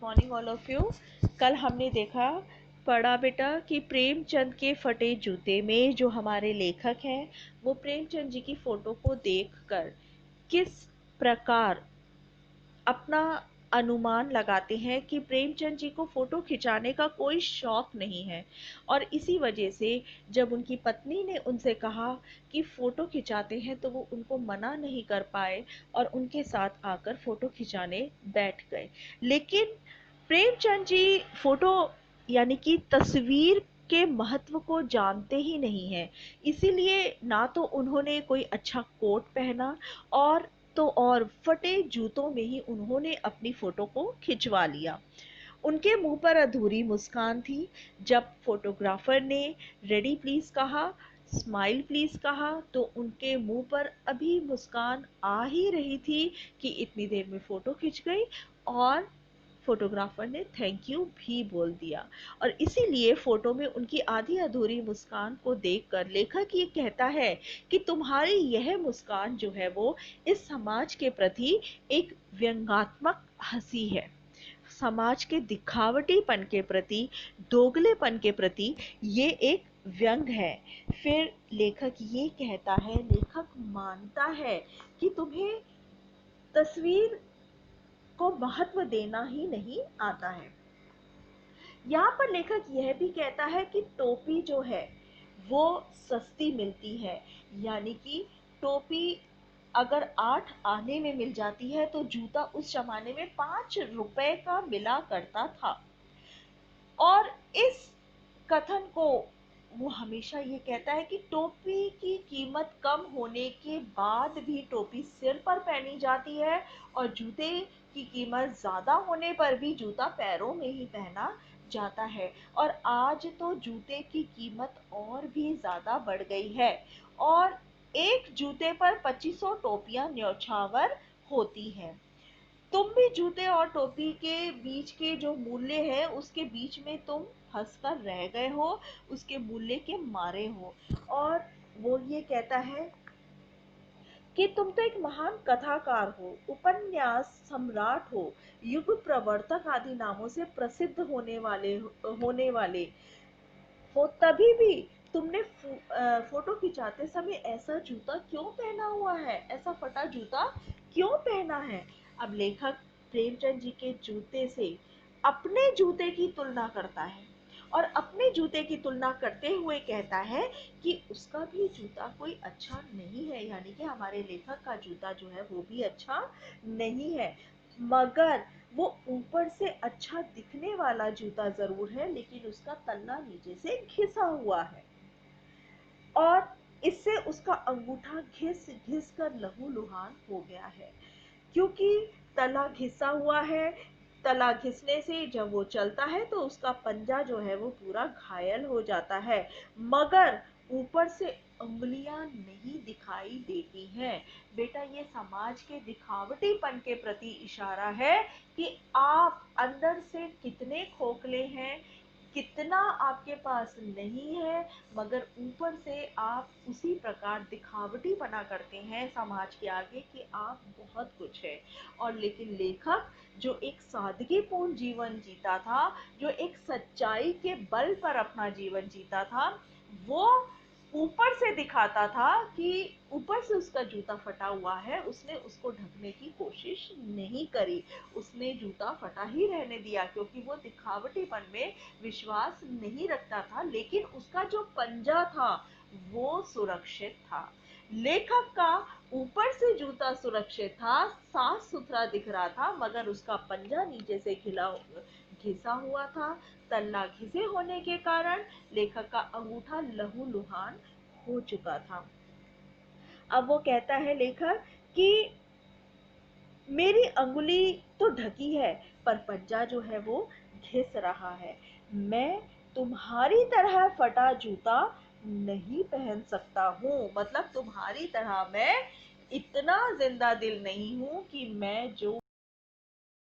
Morning all of you. कल हमने देखा पढ़ा बेटा कि प्रेमचंद के फटे जूते में जो हमारे लेखक हैं वो प्रेमचंद जी की फोटो को देखकर किस प्रकार अपना अनुमान लगाते हैं कि प्रेमचंद जी को फोटो खिंचाने का कोई शौक नहीं है, और इसी वजह से जब उनकी पत्नी ने उनसे कहा कि फोटो खिंचाते हैं तो वो उनको मना नहीं कर पाए और उनके साथ आकर फोटो खिंचाने बैठ गए। लेकिन प्रेमचंद जी फोटो यानी कि तस्वीर के महत्व को जानते ही नहीं हैं, इसीलिए ना तो उन्होंने कोई अच्छा कोट पहना और फटे जूतों में ही उन्होंने अपनी फोटो को खिंचवा लिया। उनके मुंह पर अधूरी मुस्कान थी। जब फोटोग्राफर ने रेडी प्लीज कहा, स्माइल प्लीज कहा, तो उनके मुंह पर अभी मुस्कान आ ही रही थी कि इतनी देर में फोटो खिंच गई और फोटोग्राफर ने थैंक यू भी बोल दिया। और इसीलिए फोटो में उनकी आधी अधूरी मुस्कान को देखकर लेखक ये कहता है कि तुम्हारी यह मुस्कान जो है वो इस समाज के प्रति एक व्यंग्यात्मक हंसी है, समाज के दिखावटीपन के प्रति, दोगलेपन के प्रति ये एक व्यंग है। फिर लेखक ये कहता है, लेखक मानता है कि तुम्हें तस्वीर को महत्व देना ही नहीं आता है। यहाँ पर लेखक यह भी कहता है कि टोपी जो है वो सस्ती मिलती है, यानी कि टोपी अगर 8 आने में मिल जाती है तो जूता उस जमाने में 5 रुपए का मिला करता था। और इस कथन को वो हमेशा ये कहता है कि टोपी की कीमत कम होने के बाद भी टोपी सिर पर पहनी जाती है और जूते की कीमत ज्यादा होने पर भी जूता पैरों में ही पहना जाता है। और आज तो जूते की कीमत और भी ज्यादा बढ़ गई है और एक जूते पर 2500 टोपियां न्यौछावर होती हैं। तुम भी जूते और टोपी के बीच के जो मूल्य है उसके बीच में तुम फंसकर रह गए हो, उसके मूल्य के मारे हो। और वो ये कहता है कि तुम तो एक महान कथाकार हो, उपन्यास सम्राट हो, युग प्रवर्तक आदि नामों से प्रसिद्ध होने वाले हो, तभी भी तुमने फोटो खिंचाते समय ऐसा जूता क्यों पहना हुआ है, ऐसा फटा जूता क्यों पहना है। अब लेखक प्रेमचंद जी के जूते से अपने जूते की तुलना करता है और अपने जूते की तुलना करते हुए कहता है कि उसका भी जूता कोई अच्छा नहीं है, यानी कि हमारे लेखक का जूता जो है वो भी अच्छा नहीं है, मगर वो ऊपर से अच्छा दिखने वाला जूता जरूर है, लेकिन उसका तल्ला नीचे से घिसा हुआ है और इससे उसका अंगूठा घिस घिस कर लहूलुहान हो गया है। क्योंकि तला घिसा हुआ है, तला घिसने से जब वो चलता है तो उसका पंजा जो है वो पूरा घायल हो जाता है, मगर ऊपर से उंगलियां नहीं दिखाई देती हैं। बेटा ये समाज के दिखावटीपन के प्रति इशारा है कि आप अंदर से कितने खोखले हैं, कितना आपके पास नहीं है, मगर ऊपर से आप उसी प्रकार दिखावटी पना करते हैं समाज के आगे कि आप बहुत कुछ है। और लेकिन लेखक जो एक सादगीपूर्ण जीवन जीता था, जो एक सच्चाई के बल पर अपना जीवन जीता था, वो ऊपर से दिखाता था कि ऊपर से उसका जूता फटा हुआ है, उसने उसको ढकने की कोशिश नहीं करी, उसने जूता फटा ही रहने दिया क्योंकि वो दिखावटीपन में विश्वास नहीं रखता था। लेकिन उसका जो पंजा था वो सुरक्षित था। लेखक का ऊपर से जूता सुरक्षित था, साफ सुथरा दिख रहा था, मगर उसका पंजा नीचे से घिसा हुआ था। तल्ला घिसे होने के कारण लेखक का अंगूठा लहूलुहान हो चुका था। अब वो कहता है लेखक कि मेरी अंगुली तो ढकी है पर पंजा जो है वो घिस रहा है। मैं तुम्हारी तरह फटा जूता नहीं पहन सकता हूँ, मतलब तुम्हारी तरह मैं इतना जिंदा दिल नहीं हूं कि मैं जो